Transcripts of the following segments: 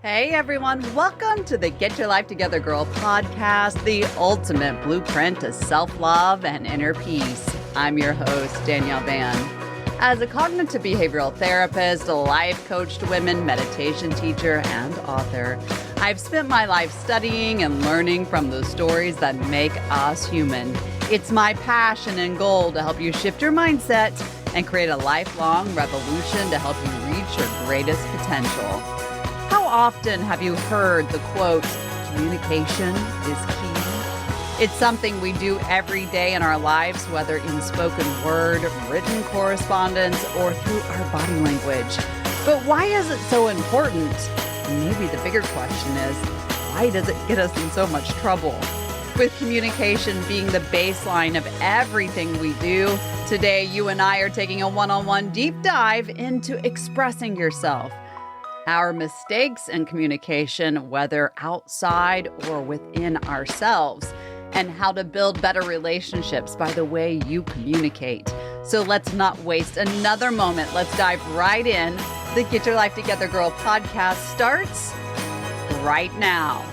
Hey everyone, welcome to the Get Your Life Together Girl podcast, the ultimate blueprint to self-love and inner peace. I'm your host, Danielle Van. As a cognitive behavioral therapist, a life coach to women, meditation teacher, and author, I've spent my life studying and learning from the stories that make us human. It's my passion and goal to help you shift your mindset and create a lifelong revolution to help you reach your greatest potential. How often have you heard the quote, communication is key? It's something we do every day in our lives, whether in spoken word, written correspondence, or through our body language. But why is it so important? Maybe the bigger question is, why does it get us in so much trouble? With communication being the baseline of everything we do, today you and I are taking a one-on-one deep dive into expressing yourself. Our mistakes in communication, whether outside or within ourselves, and how to build better relationships by the way you communicate. So let's not waste another moment. Let's dive right in. The Get Your Life Together Girl podcast starts right now.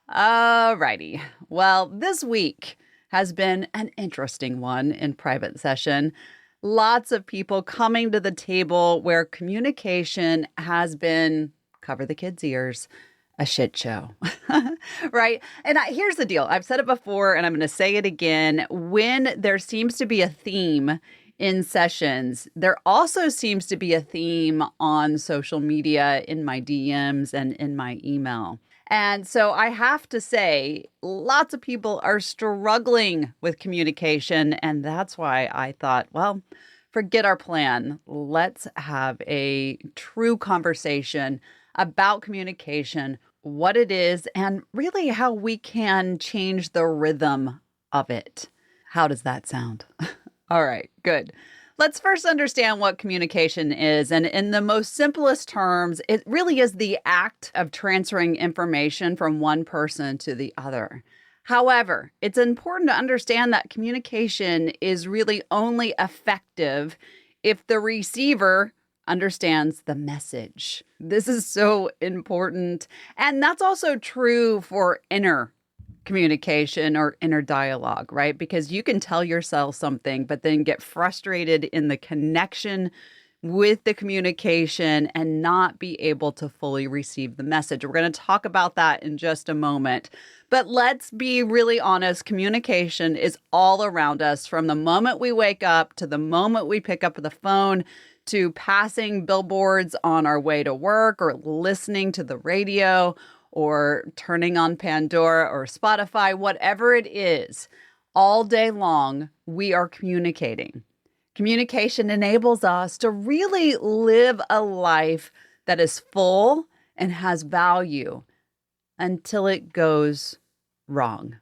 Alrighty. Well, this week has been an interesting one in private session. Lots of people coming to the table where communication has been, cover the kids' ears, a shit show, right? And here's the deal. I've said it before and I'm going to say it again. When there seems to be a theme in sessions, there also seems to be a theme on social media, in my DMs and in my email. And so I have to say, lots of people are struggling with communication. And that's why I thought, well, forget our plan. Let's have a true conversation about communication, what it is, and really how we can change the rhythm of it. How does that sound? All right, good. Let's first understand what communication is. And in the most simplest terms, it really is the act of transferring information from one person to the other. However, it's important to understand that communication is really only effective if the receiver understands the message. This is so important. And that's also true for inner communication or inner dialogue, right? Because you can tell yourself something, but then get frustrated in the connection with the communication and not be able to fully receive the message. We're going to talk about that in just a moment. But let's be really honest. Communication is all around us from the moment we wake up to the moment we pick up the phone to passing billboards on our way to work or listening to the radio or turning on Pandora or Spotify, whatever it is, all day long, we are communicating. Communication enables us to really live a life that is full and has value until it goes wrong.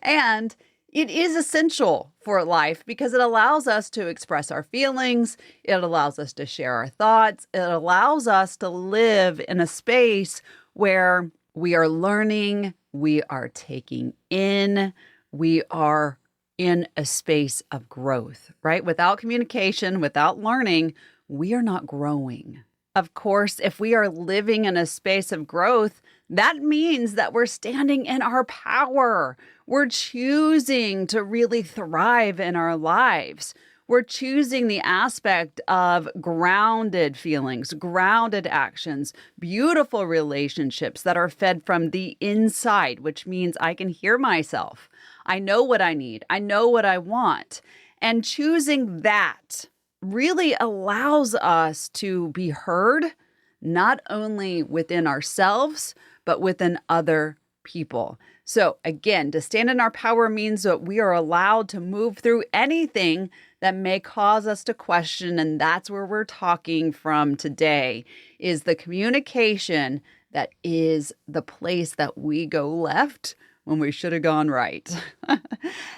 And it is essential for life because it allows us to express our feelings. It allows us to share our thoughts. It allows us to live in a space where we are learning, we are taking in, we are in a space of growth, right? Without communication, without learning, we are not growing. Of course, if we are living in a space of growth, that means that we're standing in our power. We're choosing to really thrive in our lives. We're choosing the aspect of grounded feelings, grounded actions, beautiful relationships that are fed from the inside, which means I can hear myself. I know what I need. I know what I want. And choosing that really allows us to be heard, not only within ourselves, but within other people. So again, to stand in our power means that we are allowed to move through anything that may cause us to question. And that's where we're talking from today, is the communication that is the place that we go left when we should have gone right.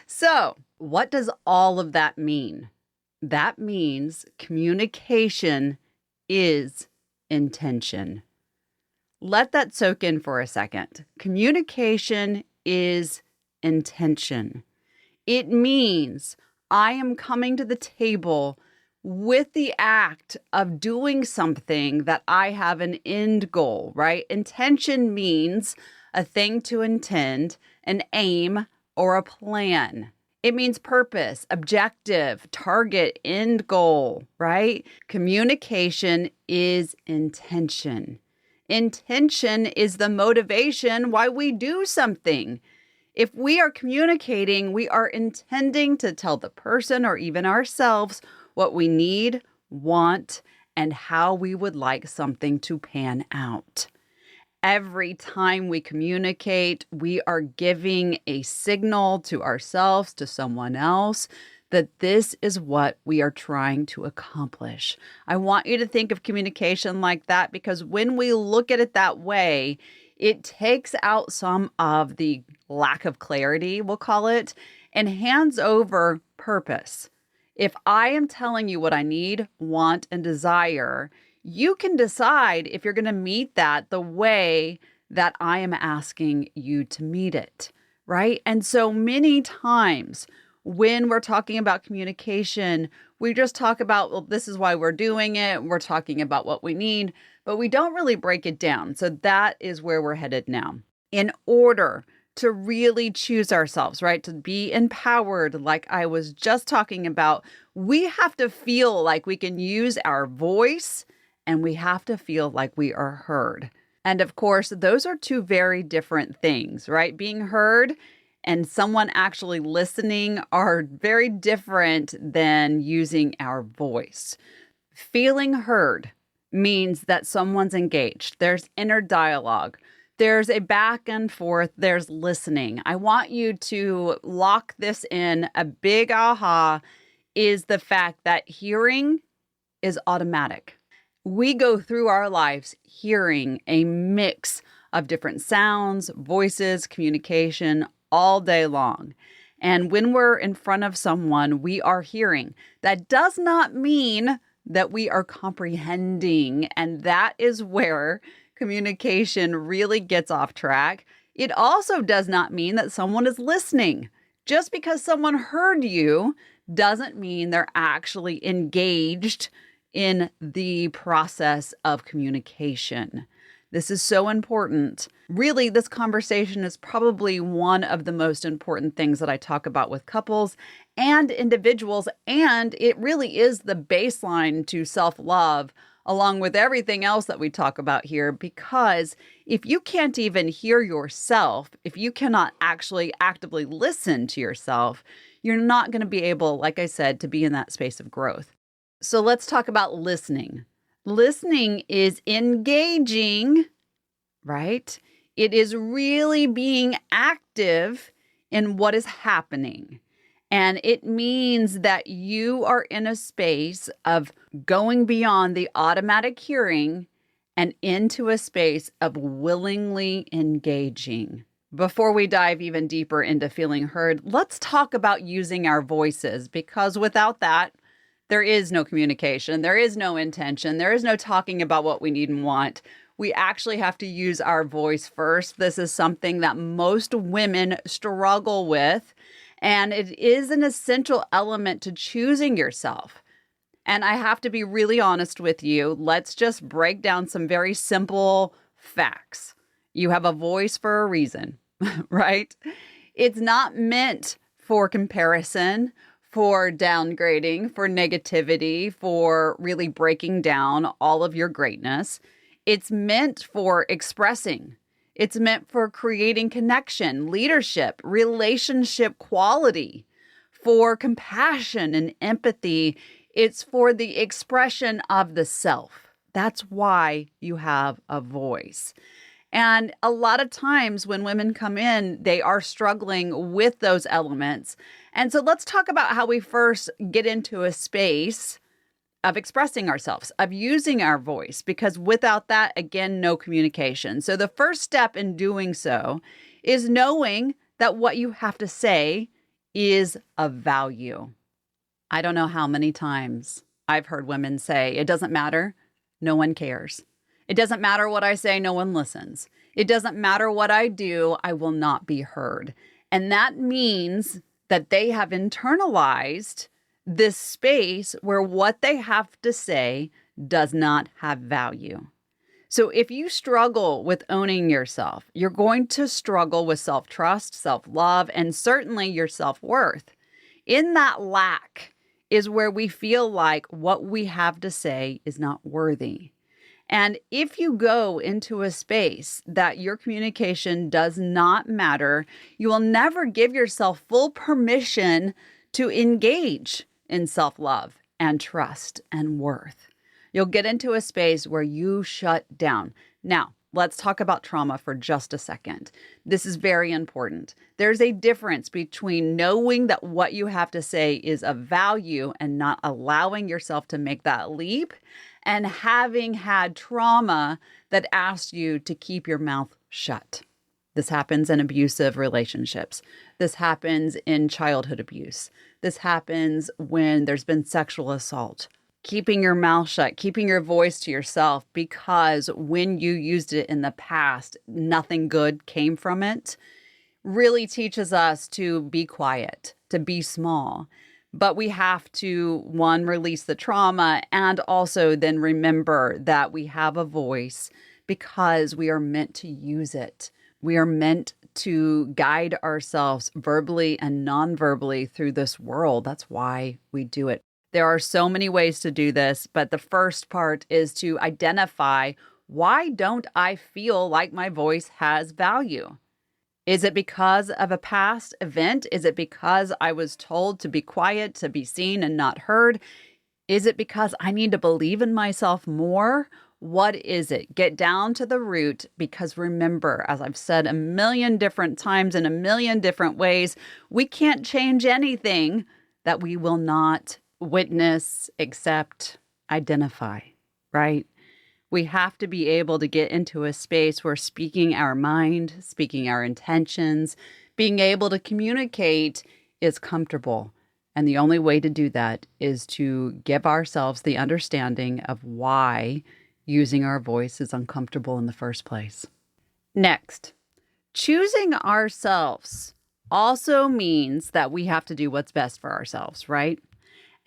So what does all of that mean? That means communication is intention. Let that soak in for a second. Communication is intention. It means I am coming to the table with the act of doing something that I have an end goal, right? Intention means a thing to intend, an aim, or a plan. It means purpose, objective, target, end goal, right? Communication is intention. Intention is the motivation why we do something. If we are communicating, we are intending to tell the person or even ourselves what we need, want, and how we would like something to pan out. Every time we communicate, we are giving a signal to ourselves, to someone else, that this is what we are trying to accomplish. I want you to think of communication like that, because when we look at it that way, it takes out some of the lack of clarity, we'll call it, and hands over purpose. If I am telling you what I need, want, and desire, you can decide if you're going to meet that the way that I am asking you to meet it, right? And so many times when we're talking about communication, we just talk about, well, this is why we're doing it. We're talking about what we need, but we don't really break it down. So that is where we're headed now. In order to really choose ourselves, right? To be empowered, like I was just talking about, we have to feel like we can use our voice, and we have to feel like we are heard. And of course, those are two very different things, right? Being heard and someone actually listening are very different than using our voice. Feeling heard means that someone's engaged. There's inner dialogue. There's a back and forth. There's listening. I want you to lock this in. A big aha is the fact that hearing is automatic. We go through our lives hearing a mix of different sounds, voices, communication all day long. And when we're in front of someone, we are hearing. That does not mean that we are comprehending. And that is where communication really gets off track. It also does not mean that someone is listening. Just because someone heard you doesn't mean they're actually engaged in the process of communication. This is so important. Really, this conversation is probably one of the most important things that I talk about with couples and individuals, and it really is the baseline to self-love, along with everything else that we talk about here, because if you can't even hear yourself, if you cannot actually actively listen to yourself, you're not going to be able, like I said, to be in that space of growth. So let's talk about listening. Listening is engaging, right? It is really being active in what is happening. And it means that you are in a space of going beyond the automatic hearing and into a space of willingly engaging. Before we dive even deeper into feeling heard, let's talk about using our voices, because without that, there is no communication, there is no intention, there is no talking about what we need and want. We actually have to use our voice first. This is something that most women struggle with, and it is an essential element to choosing yourself. And I have to be really honest with you. Let's just break down some very simple facts. You have a voice for a reason, right? It's not meant for comparison, for downgrading, for negativity, for really breaking down all of your greatness. It's meant for expressing. It's meant for creating connection, leadership, relationship quality, for compassion and empathy. It's for the expression of the self. That's why you have a voice. And a lot of times when women come in, they are struggling with those elements. And so let's talk about how we first get into a space of expressing ourselves, of using our voice, because without that, again, no communication. So the first step in doing so is knowing that what you have to say is of value. I don't know how many times I've heard women say, it doesn't matter, no one cares. It doesn't matter what I say, no one listens. It doesn't matter what I do, I will not be heard. And that means that they have internalized this space where what they have to say does not have value. So if you struggle with owning yourself, you're going to struggle with self-trust, self-love, and certainly your self-worth. In that lack is where we feel like what we have to say is not worthy. And if you go into a space that your communication does not matter, you will never give yourself full permission to engage in self-love and trust and worth. You'll get into a space where you shut down. Now, let's talk about trauma for just a second. This is very important. There's a difference between knowing that what you have to say is of value and not allowing yourself to make that leap, and having had trauma that asks you to keep your mouth shut. This happens in abusive relationships. This happens in childhood abuse. This happens when there's been sexual assault. Keeping your mouth shut, keeping your voice to yourself because when you used it in the past, nothing good came from it, really teaches us to be quiet, to be small. But we have to, one, release the trauma and also then remember that we have a voice because we are meant to use it. We are meant to guide ourselves verbally and non-verbally through this world. That's why we do it. There are so many ways to do this, but the first part is to identify, why don't I feel like my voice has value? Is it because of a past event? Is it because I was told to be quiet, to be seen and not heard? Is it because I need to believe in myself more? What is it? Get down to the root, because remember, as I've said a million different times in a million different ways, we can't change anything that we will not witness, accept, identify, right? We have to be able to get into a space where speaking our mind, speaking our intentions, being able to communicate is comfortable. And the only way to do that is to give ourselves the understanding of why using our voice is uncomfortable in the first place. Next, choosing ourselves also means that we have to do what's best for ourselves, right?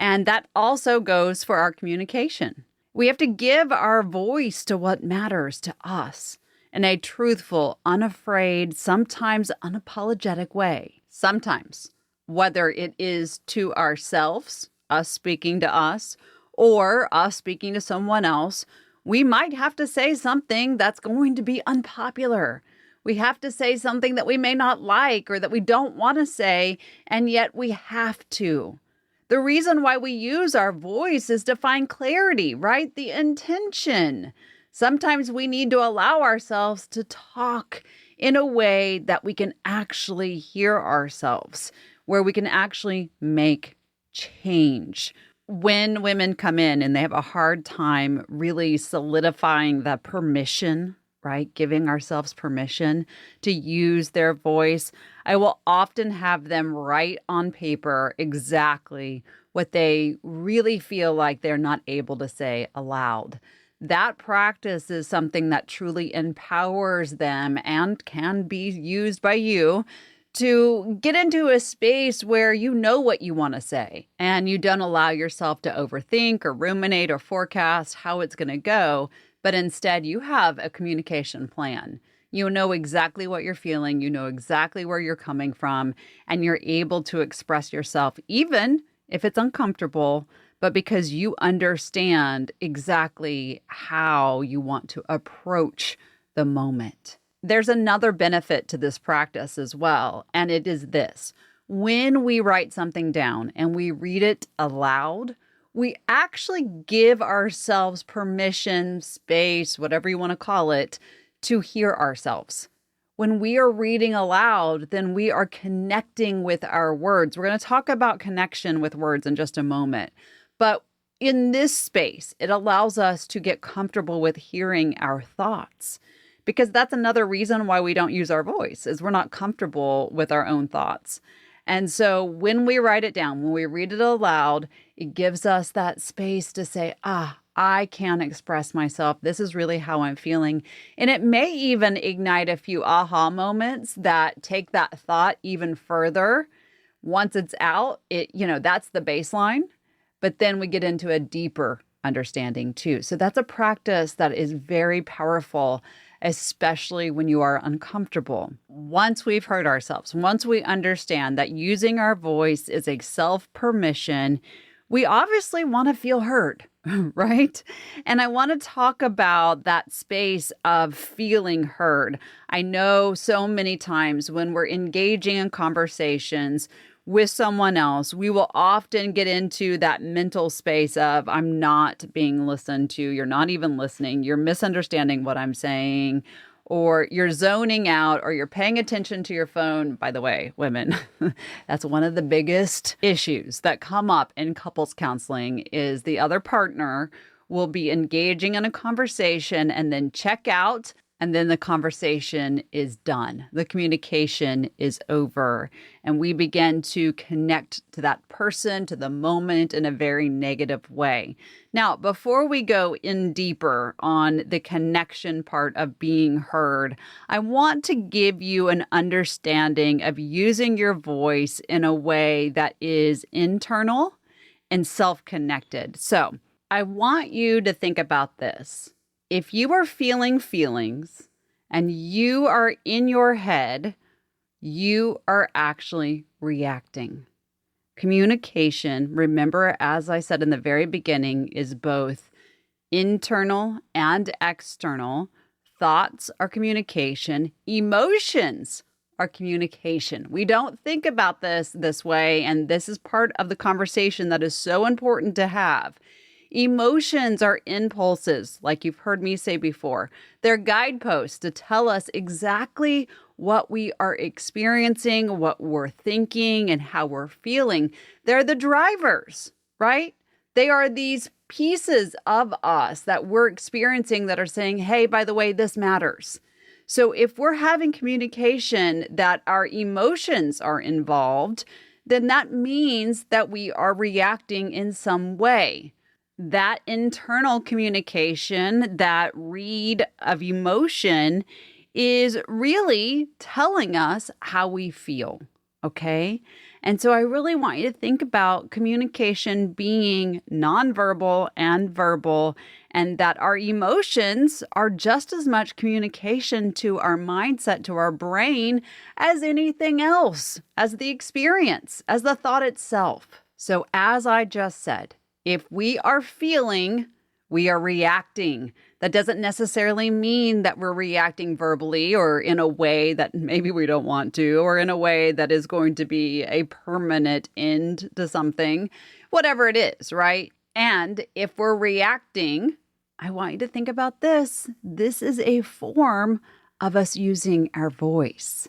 And that also goes for our communication. We have to give our voice to what matters to us in a truthful, unafraid, sometimes unapologetic way. Sometimes, whether it is to ourselves, us speaking to us, or us speaking to someone else, we might have to say something that's going to be unpopular. We have to say something that we may not like or that we don't want to say, and yet we have to. The reason why we use our voice is to find clarity, right? The intention. Sometimes we need to allow ourselves to talk in a way that we can actually hear ourselves, where we can actually make change. When women come in and they have a hard time really solidifying the permission, right? Giving ourselves permission to use their voice, I will often have them write on paper exactly what they really feel like they're not able to say aloud. That practice is something that truly empowers them and can be used by you to get into a space where you know what you want to say and you don't allow yourself to overthink or ruminate or forecast how it's going to go, but instead you have a communication plan. You know exactly what you're feeling, you know exactly where you're coming from, and you're able to express yourself even if it's uncomfortable, but because you understand exactly how you want to approach the moment. There's another benefit to this practice as well, and it is this. When we write something down and we read it aloud, we actually give ourselves permission, space, whatever you want to call it, to hear ourselves. When we are reading aloud, then we are connecting with our words. We're going to talk about connection with words in just a moment. But in this space, it allows us to get comfortable with hearing our thoughts. Because that's another reason why we don't use our voice, is we're not comfortable with our own thoughts. And so when we write it down, when we read it aloud, it gives us that space to say, I can express myself. This is really how I'm feeling. And it may even ignite a few aha moments that take that thought even further, Once it's out, that's the baseline. But then we get into a deeper understanding too. So that's a practice that is very powerful, especially when you are uncomfortable. Once we've heard ourselves, once we understand that using our voice is a self-permission, we obviously want to feel heard, right? And I want to talk about that space of feeling heard. I know so many times when we're engaging in conversations with someone else, we will often get into that mental space of, I'm not being listened to. You're not even listening. You're misunderstanding what I'm saying, or you're zoning out, or you're paying attention to your phone. By the way, women, that's one of the biggest issues that come up in couples counseling is the other partner will be engaging in a conversation and then check out. And then the conversation is done. The communication is over. And we begin to connect to that person, to the moment in a very negative way. Now, before we go in deeper on the connection part of being heard, I want to give you an understanding of using your voice in a way that is internal and self-connected. So I want you to think about this. If you are feeling feelings and you are in your head, you are actually reacting. Communication, remember, as I said in the very beginning, is both internal and external. Thoughts are communication. Emotions are communication. We don't think about this way, and this is part of the conversation that is so important to have. Emotions are impulses, like you've heard me say before. They're guideposts to tell us exactly what we are experiencing, what we're thinking, and how we're feeling. They're the drivers, right? They are these pieces of us that we're experiencing that are saying, hey, by the way, this matters. So if we're having communication that our emotions are involved, then that means that we are reacting in some way. That internal communication, that read of emotion is really telling us how we feel, okay? And so I really want you to think about communication being nonverbal and verbal, and that our emotions are just as much communication to our mindset, to our brain, as anything else, as the experience, as the thought itself. So as I just said, if we are feeling, we are reacting. That doesn't necessarily mean that we're reacting verbally or in a way that maybe we don't want to, or in a way that is going to be a permanent end to something, whatever it is, right? And if we're reacting, I want you to think about this. This is a form of us using our voice.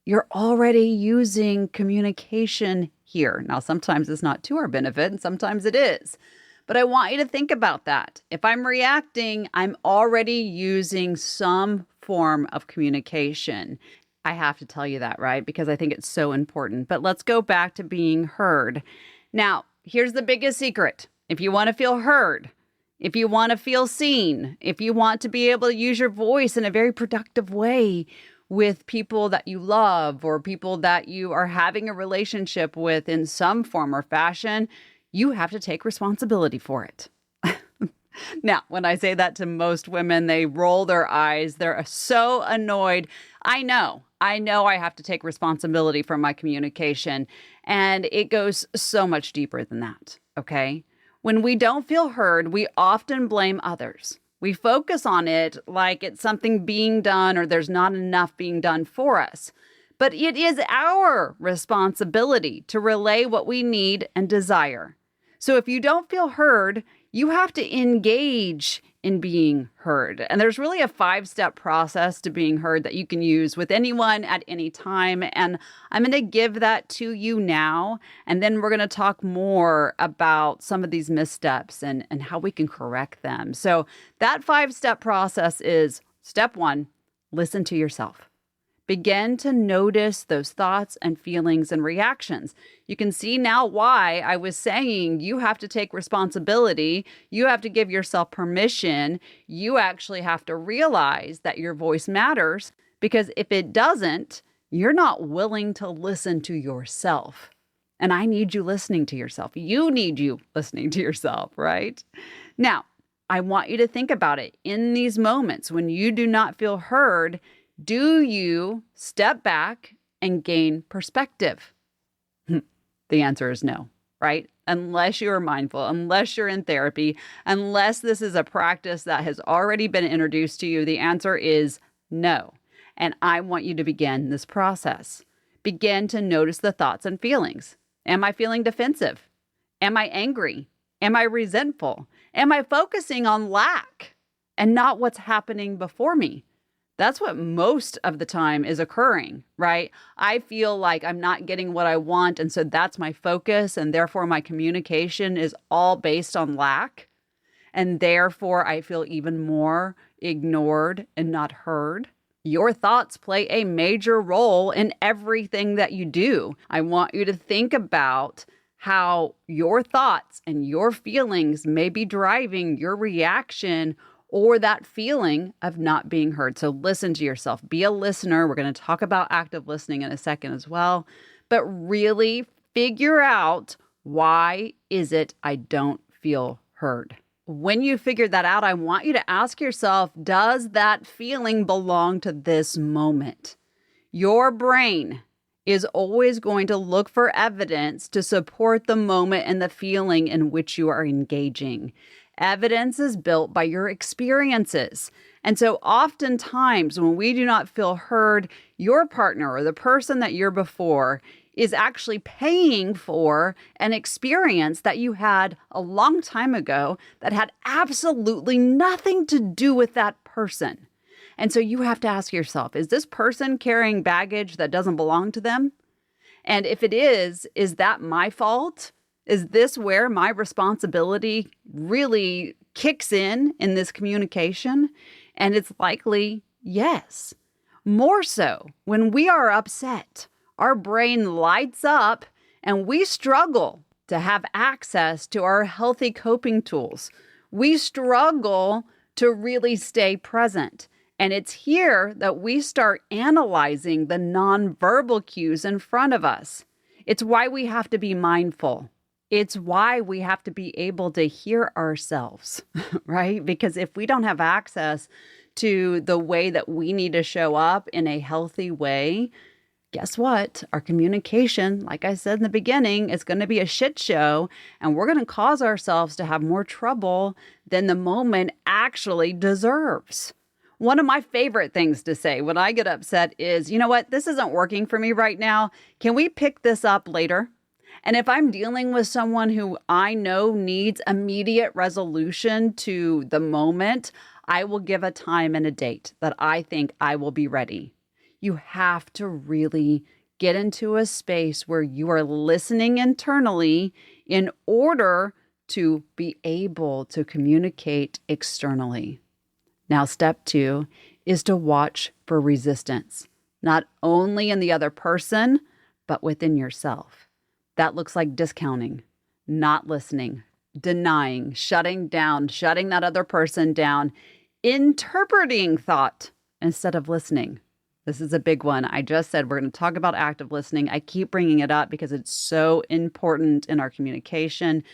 You're already using communication here. Now, sometimes it's not to our benefit, and sometimes it is. But I want you to think about that. If I'm reacting, I'm already using some form of communication. I have to tell you that, right? Because I think it's so important. But let's go back to being heard. Now, here's the biggest secret. If you want to feel heard, if you want to feel seen, if you want to be able to use your voice in a very productive way with people that you love or people that you are having a relationship with in some form or fashion, you have to take responsibility for it. Now, when I say that to most women, they roll their eyes. They're so annoyed. I know I have to take responsibility for my communication. And it goes so much deeper than that, okay? When we don't feel heard, we often blame others. We focus on it like it's something being done or there's not enough being done for us. But it is our responsibility to relay what we need and desire. So if you don't feel heard, you have to engage in being heard. And there's really a 5-step process to being heard that you can use with anyone at any time. And I'm going to give that to you now. And then we're going to talk more about some of these missteps and how we can correct them. So that 5-step process is step 1, listen to yourself. Begin to notice those thoughts and feelings and reactions. You can see now why I was saying you have to take responsibility. You have to give yourself permission. You actually have to realize that your voice matters, because if it doesn't, you're not willing to listen to yourself. And I need you listening to yourself. You need you listening to yourself, right? Now, I want you to think about it. In these moments when you do not feel heard, do you step back and gain perspective? The answer is no, right? Unless you are mindful, unless you're in therapy, unless this is a practice that has already been introduced to you, the answer is no. And I want you to begin this process. Begin to notice the thoughts and feelings. Am I feeling defensive? Am I angry? Am I resentful? Am I focusing on lack and not what's happening before me? That's what most of the time is occurring, right? I feel like I'm not getting what I want, and so that's my focus, and therefore my communication is all based on lack, and therefore I feel even more ignored and not heard. Your thoughts play a major role in everything that you do. I want you to think about how your thoughts and your feelings may be driving your reaction or that feeling of not being heard. So listen to yourself. Be a listener. We're going to talk about active listening in a second as well. But really figure out, why is it I don't feel heard? When you figure that out, I want you to ask yourself, does that feeling belong to this moment? Your brain is always going to look for evidence to support the moment and the feeling in which you are engaging. Evidence is built by your experiences. And so oftentimes when we do not feel heard, your partner or the person that you're before is actually paying for an experience that you had a long time ago that had absolutely nothing to do with that person. And so you have to ask yourself, is this person carrying baggage that doesn't belong to them? And if it is that my fault? Is this where my responsibility really kicks in this communication? And it's likely yes. More so, when we are upset, our brain lights up and we struggle to have access to our healthy coping tools. We struggle to really stay present. And it's here that we start analyzing the nonverbal cues in front of us. It's why we have to be mindful. It's why we have to be able to hear ourselves, right? Because if we don't have access to the way that we need to show up in a healthy way, guess what? Our communication, like I said in the beginning, is going to be a shit show, and we're going to cause ourselves to have more trouble than the moment actually deserves. One of my favorite things to say when I get upset is, you know what? This isn't working for me right now. Can we pick this up later? And if I'm dealing with someone who I know needs immediate resolution to the moment, I will give a time and a date that I think I will be ready. You have to really get into a space where you are listening internally in order to be able to communicate externally. Now, step 2 is to watch for resistance, not only in the other person, but within yourself. That looks like discounting, not listening, denying, shutting down, shutting that other person down, interpreting thought instead of listening. This is a big one. I just said we're going to talk about active listening. I keep bringing it up because it's so important in our communication.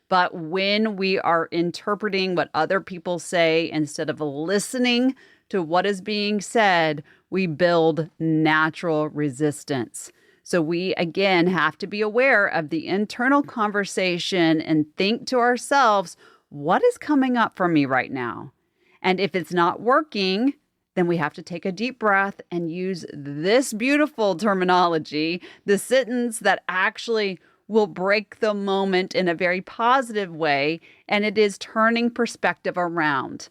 But when we are interpreting what other people say instead of listening to what is being said, we build natural resistance. So we, again, have to be aware of the internal conversation and think to ourselves, what is coming up for me right now? And if it's not working, then we have to take a deep breath and use this beautiful terminology, the sentence that actually will break the moment in a very positive way, and it is turning perspective around.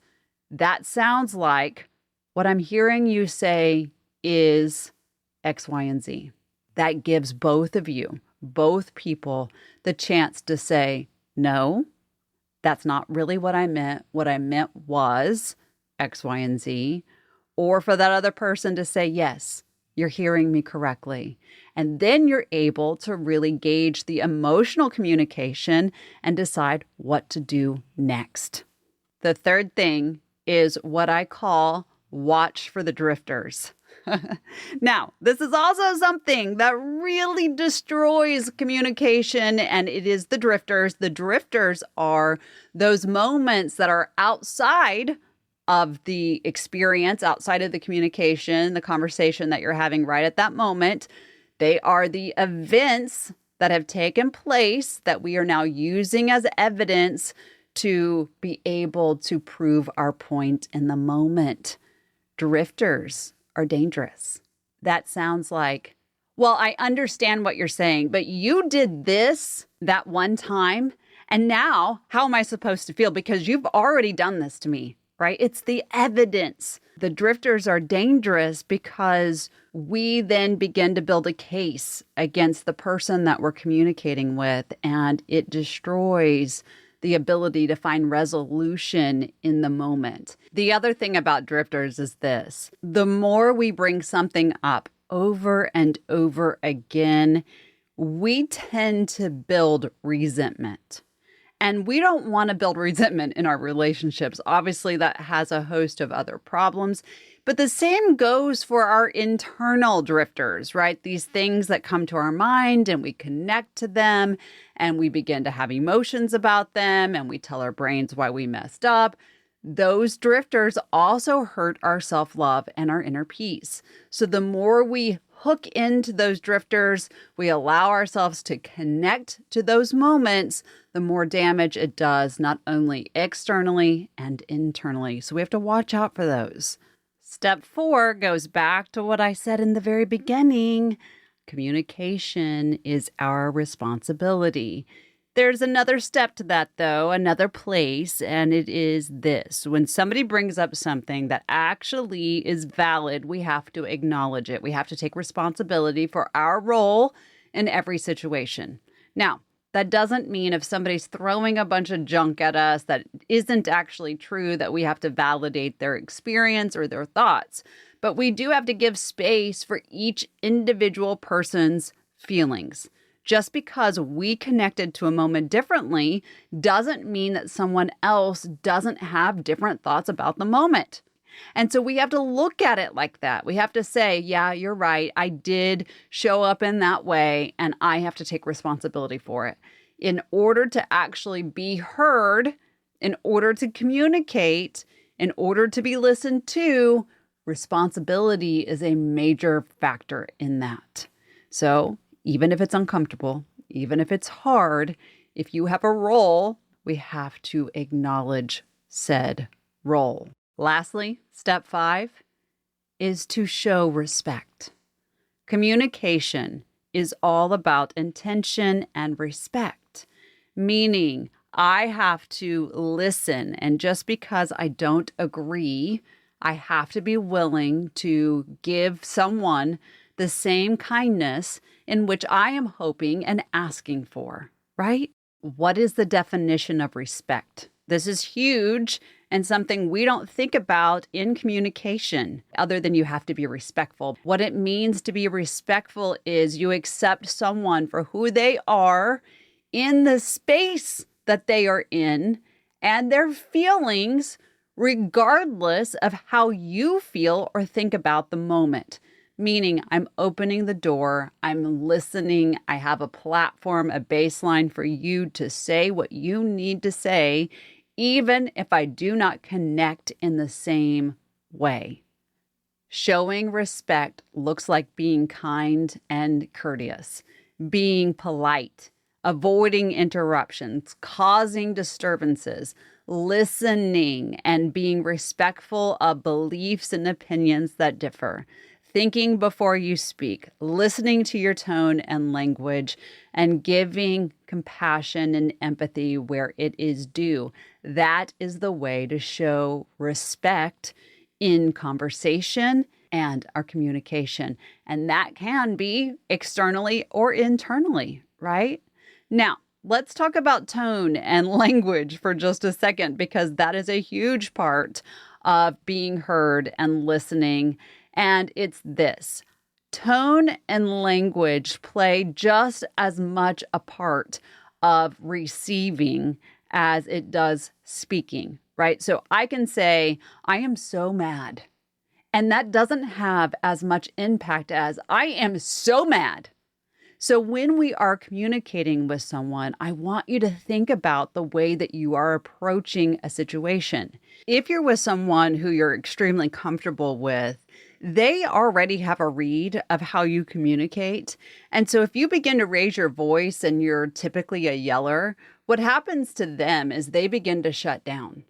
That sounds like, what I'm hearing you say is X, Y, and Z. That gives both of you, both people, the chance to say, no, that's not really what I meant. What I meant was X, Y, and Z. Or for that other person to say, yes, you're hearing me correctly. And then you're able to really gauge the emotional communication and decide what to do next. The third thing is what I call watch for the drifters. Now, this is also something that really destroys communication, and it is the drifters. The drifters are those moments that are outside of the experience, outside of the communication, the conversation that you're having right at that moment. They are the events that have taken place that we are now using as evidence to be able to prove our point in the moment. Drifters are dangerous. That sounds like, well, I understand what you're saying, but you did this that one time, and now how am I supposed to feel? Because you've already done this to me, right? It's the evidence. The drifters are dangerous because we then begin to build a case against the person that we're communicating with, and it destroys the ability to find resolution in the moment. The other thing about drifters is this: the more we bring something up over and over again, we tend to build resentment. And we don't want to build resentment in our relationships. Obviously, that has a host of other problems. But the same goes for our internal drifters, right? These things that come to our mind and we connect to them and we begin to have emotions about them and we tell our brains why we messed up. Those drifters also hurt our self-love and our inner peace. So the more we hook into those drifters, we allow ourselves to connect to those moments, the more damage it does, not only externally and internally. So we have to watch out for those. Step 4 goes back to what I said in the very beginning. Communication is our responsibility. There's another step to that, though, another place, and it is this. When somebody brings up something that actually is valid, we have to acknowledge it. We have to take responsibility for our role in every situation. Now, that doesn't mean if somebody's throwing a bunch of junk at us that isn't actually true that we have to validate their experience or their thoughts. But we do have to give space for each individual person's feelings. Just because we connected to a moment differently doesn't mean that someone else doesn't have different thoughts about the moment. And so we have to look at it like that. We have to say, yeah, you're right. I did show up in that way, and I have to take responsibility for it. In order to actually be heard, in order to communicate, in order to be listened to, responsibility is a major factor in that. So even if it's uncomfortable, even if it's hard, if you have a role, we have to acknowledge said role. Lastly, step 5 is to show respect. Communication is all about intention and respect, meaning I have to listen, and just because I don't agree, I have to be willing to give someone the same kindness in which I am hoping and asking for, right? What is the definition of respect? This is huge and something we don't think about in communication, other than you have to be respectful. What it means to be respectful is you accept someone for who they are in the space that they are in and their feelings, regardless of how you feel or think about the moment. Meaning I'm opening the door, I'm listening, I have a platform, a baseline for you to say what you need to say, even if I do not connect in the same way. Showing respect looks like being kind and courteous, being polite, avoiding interruptions, causing disturbances, listening, and being respectful of beliefs and opinions that differ. Thinking before you speak, listening to your tone and language, and giving compassion and empathy where it is due. That is the way to show respect in conversation and our communication. And that can be externally or internally, right? Now, let's talk about tone and language for just a second, because that is a huge part of being heard and listening. And it's this: tone and language play just as much a part of receiving as it does speaking, right? So I can say, I am so mad. And that doesn't have as much impact as I am so mad. So when we are communicating with someone, I want you to think about the way that you are approaching a situation. If you're with someone who you're extremely comfortable with, they already have a read of how you communicate. And so if you begin to raise your voice and you're typically a yeller, what happens to them is they begin to shut down.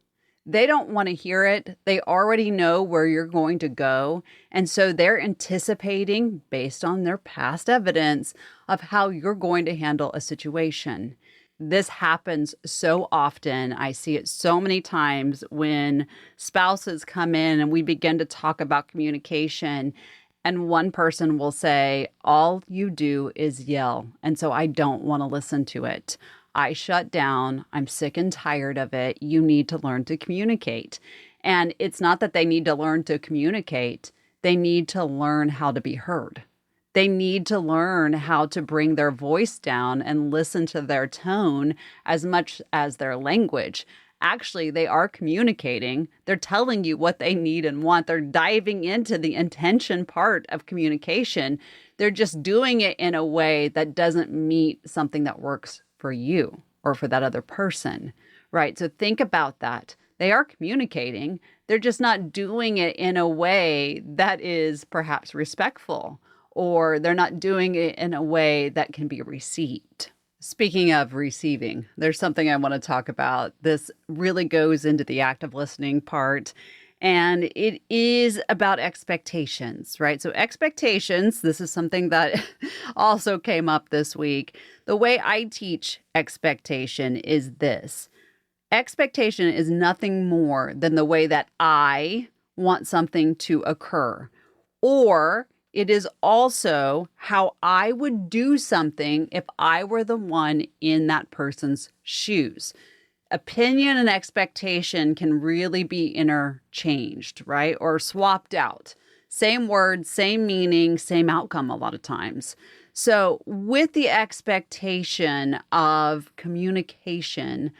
They don't want to hear it. They already know where you're going to go. And so they're anticipating, based on their past evidence, of how you're going to handle a situation. This happens so often. I see it so many times when spouses come in and we begin to talk about communication. And one person will say, all you do is yell. And so I don't want to listen to it. I shut down. I'm sick and tired of it. You need to learn to communicate. And it's not that they need to learn to communicate. They need to learn how to be heard. They need to learn how to bring their voice down and listen to their tone as much as their language. Actually, they are communicating. They're telling you what they need and want. They're diving into the intention part of communication. They're just doing it in a way that doesn't meet something that works for you or for that other person, right? So think about that. They are communicating. They're just not doing it in a way that is perhaps respectful, or they're not doing it in a way that can be received. Speaking of receiving, there's something I want to talk about. This really goes into the active listening part, and it is about expectations, right? So expectations, this is something that also came up this week. The way I teach expectation is this. Expectation is nothing more than the way that I want something to occur, or it is also how I would do something if I were the one in that person's shoes. Opinion and expectation can really be interchanged, right? Or swapped out. Same word, same meaning, same outcome a lot of times. So with the expectation of communication,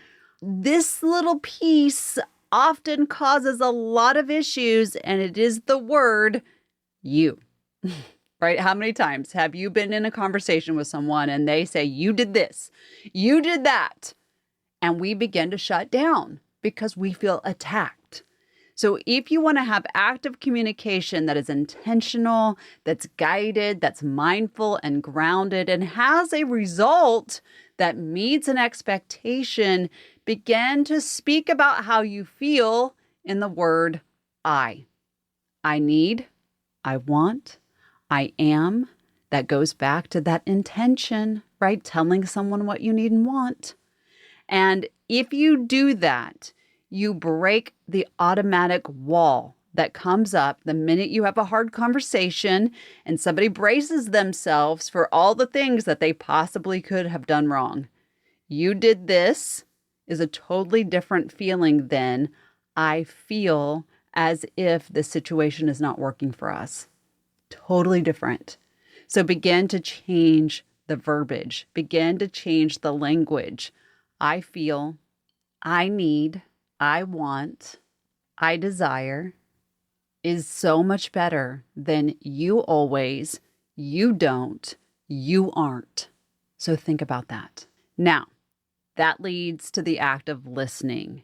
this little piece often causes a lot of issues, and it is the word you. Right? How many times have you been in a conversation with someone and they say, you did this, you did that, and we begin to shut down because we feel attacked. So if you want to have active communication that is intentional, that's guided, that's mindful and grounded, and has a result that meets an expectation, begin to speak about how you feel in the word I. I need, I want, I am. That goes back to that intention, right? Telling someone what you need and want. And if you do that, you break the automatic wall that comes up the minute you have a hard conversation and somebody braces themselves for all the things that they possibly could have done wrong. You did this is a totally different feeling than I feel as if the situation is not working for us. Totally different. So begin to change the verbiage. Begin to change the language. I feel, I need, I want, I desire is so much better than you always, you don't, you aren't. So think about that. Now, that leads to the act of listening.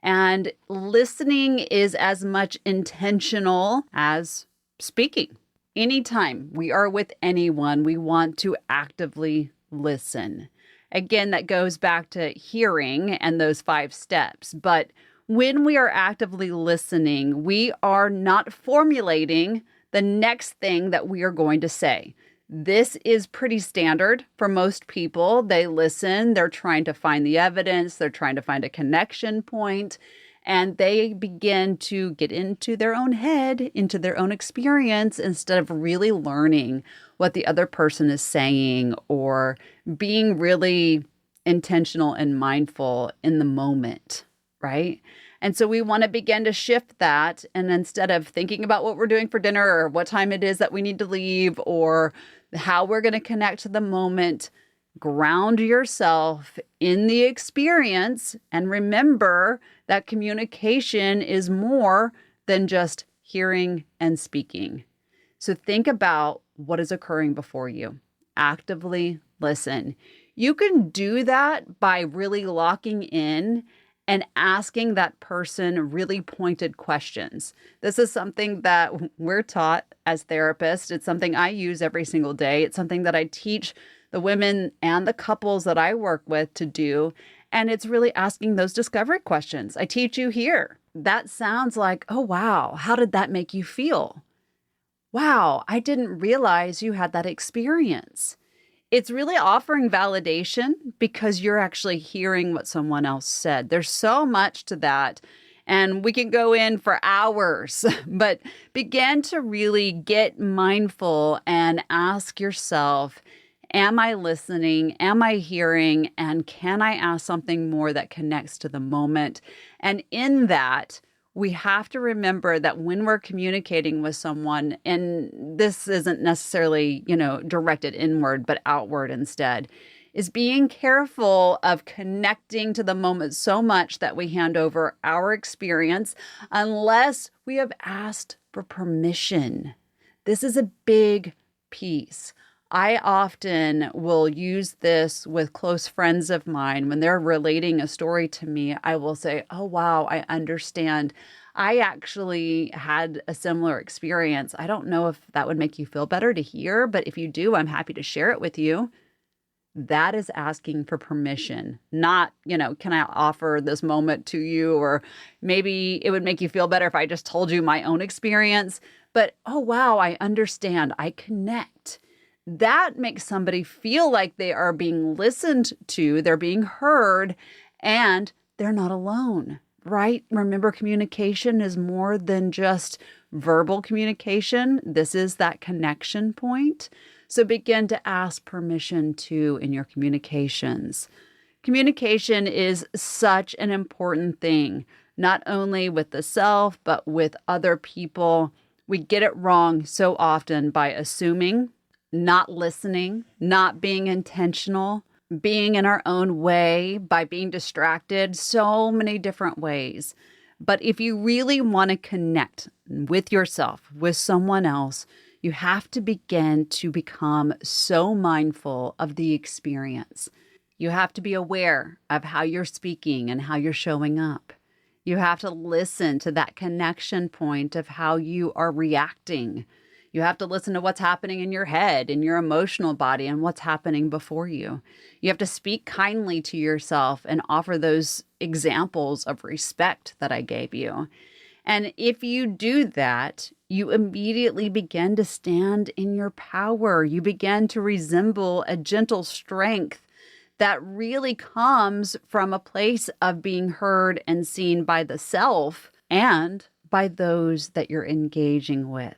And listening is as much intentional as speaking. Anytime we are with anyone, we want to actively listen. Again, that goes back to hearing and those 5 steps. But when we are actively listening, we are not formulating the next thing that we are going to say. This is pretty standard for most people. They listen, they're trying to find the evidence, they're trying to find a connection point, and they begin to get into their own head, into their own experience, instead of really learning what the other person is saying or being really intentional and mindful in the moment, right? And so we want to begin to shift that. And instead of thinking about what we're doing for dinner or what time it is that we need to leave or how we're going to connect to the moment, ground yourself in the experience and remember that communication is more than just hearing, and speaking. So think about what is occurring before you. Actively listen. You can do that by really locking in and asking that person really pointed questions. This is something that we're taught as therapists. It's something I use every single day. It's something that I teach the women and the couples that I work with to do. And it's really asking those discovery questions. I teach you here. That sounds like, oh, wow, how did that make you feel? Wow, I didn't realize you had that experience. It's really offering validation because you're actually hearing what someone else said. There's so much to that, and we can go in for hours, but begin to really get mindful and ask yourself, am I listening? Am I hearing? And can I ask something more that connects to the moment? And in that, we have to remember that when we're communicating with someone, and this isn't necessarily, directed inward, but outward instead, is being careful of connecting to the moment so much that we hand over our experience unless we have asked for permission. This is a big piece. I often will use this with close friends of mine. When they're relating a story to me, I will say, oh, wow, I understand. I actually had a similar experience. I don't know if that would make you feel better to hear, but if you do, I'm happy to share it with you. That is asking for permission, not, can I offer this moment to you? Or maybe it would make you feel better if I just told you my own experience. But, oh, wow, I understand. I connect. That makes somebody feel like they are being listened to, they're being heard, and they're not alone, right? Remember, communication is more than just verbal communication. This is that connection point. So begin to ask permission too in your communications. Communication is such an important thing, not only with the self, but with other people. We get it wrong so often by assuming, not listening, not being intentional, being in our own way, by being distracted, so many different ways. But if you really want to connect with yourself, with someone else, you have to begin to become so mindful of the experience. You have to be aware of how you're speaking and how you're showing up. You have to listen to that connection point of how you are reacting. You have to listen to what's happening in your head, in your emotional body, and what's happening before you. You have to speak kindly to yourself and offer those examples of respect that I gave you. And if you do that, you immediately begin to stand in your power. You begin to resemble a gentle strength that really comes from a place of being heard and seen by the self and by those that you're engaging with.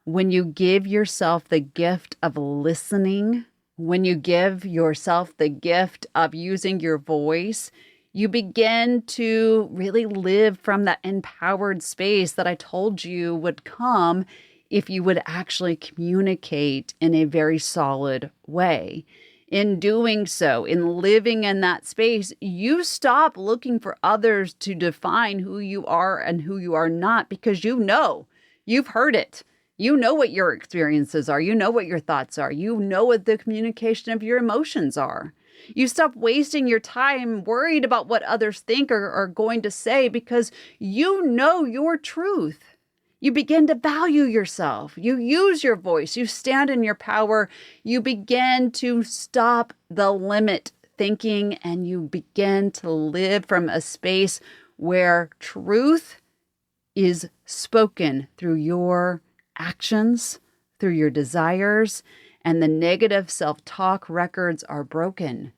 When you give yourself the gift of listening, when you give yourself the gift of using your voice, you begin to really live from that empowered space that I told you would come if you would actually communicate in a very solid way. In doing so, in living in that space, you stop looking for others to define who you are and who you are not, because you've heard it. You know what your experiences are. You know what your thoughts are. You know what the communication of your emotions are. You stop wasting your time worried about what others think or are going to say, because you know your truth. You begin to value yourself. You use your voice. You stand in your power. You begin to stop the limit thinking, and you begin to live from a space where truth is spoken through your actions, through your desires, and the negative self-talk records are broken.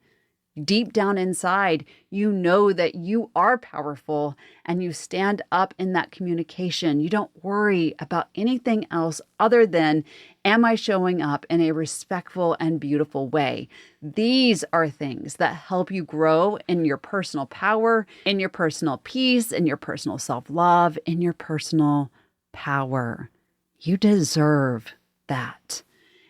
Deep down inside, you know that you are powerful and you stand up in that communication. You don't worry about anything else other than, am I showing up in a respectful and beautiful way? These are things that help you grow in your personal power, in your personal peace, in your personal self-love, in your personal power. You deserve that.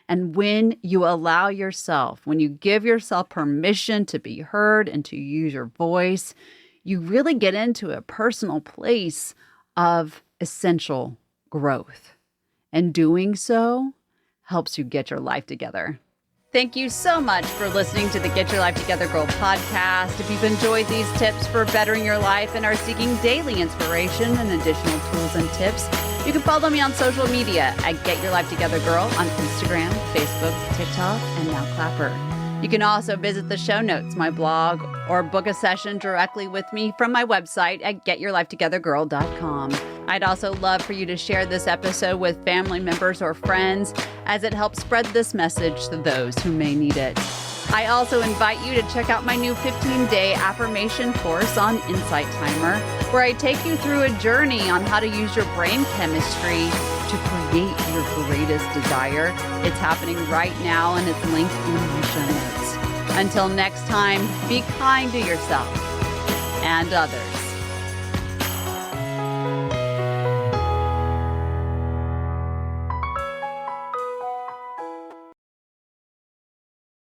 And when you allow yourself, when you give yourself permission to be heard and to use your voice, you really get into a personal place of essential growth. And doing so helps you get your life together. Thank you so much for listening to the Get Your Life Together Girl podcast. If you've enjoyed these tips for bettering your life and are seeking daily inspiration and additional tools and tips, you can follow me on social media at Get Your Life Together Girl on Instagram, Facebook, TikTok, and now Clapper. You can also visit the show notes, my blog, or book a session directly with me from my website at getyourlifetogethergirl.com. I'd also love for you to share this episode with family members or friends, as it helps spread this message to those who may need it. I also invite you to check out my new 15-day affirmation course on Insight Timer, where I take you through a journey on how to use your brain chemistry to create your greatest desire. It's happening right now, and it's linked in my show notes. Until next time, be kind to yourself and others.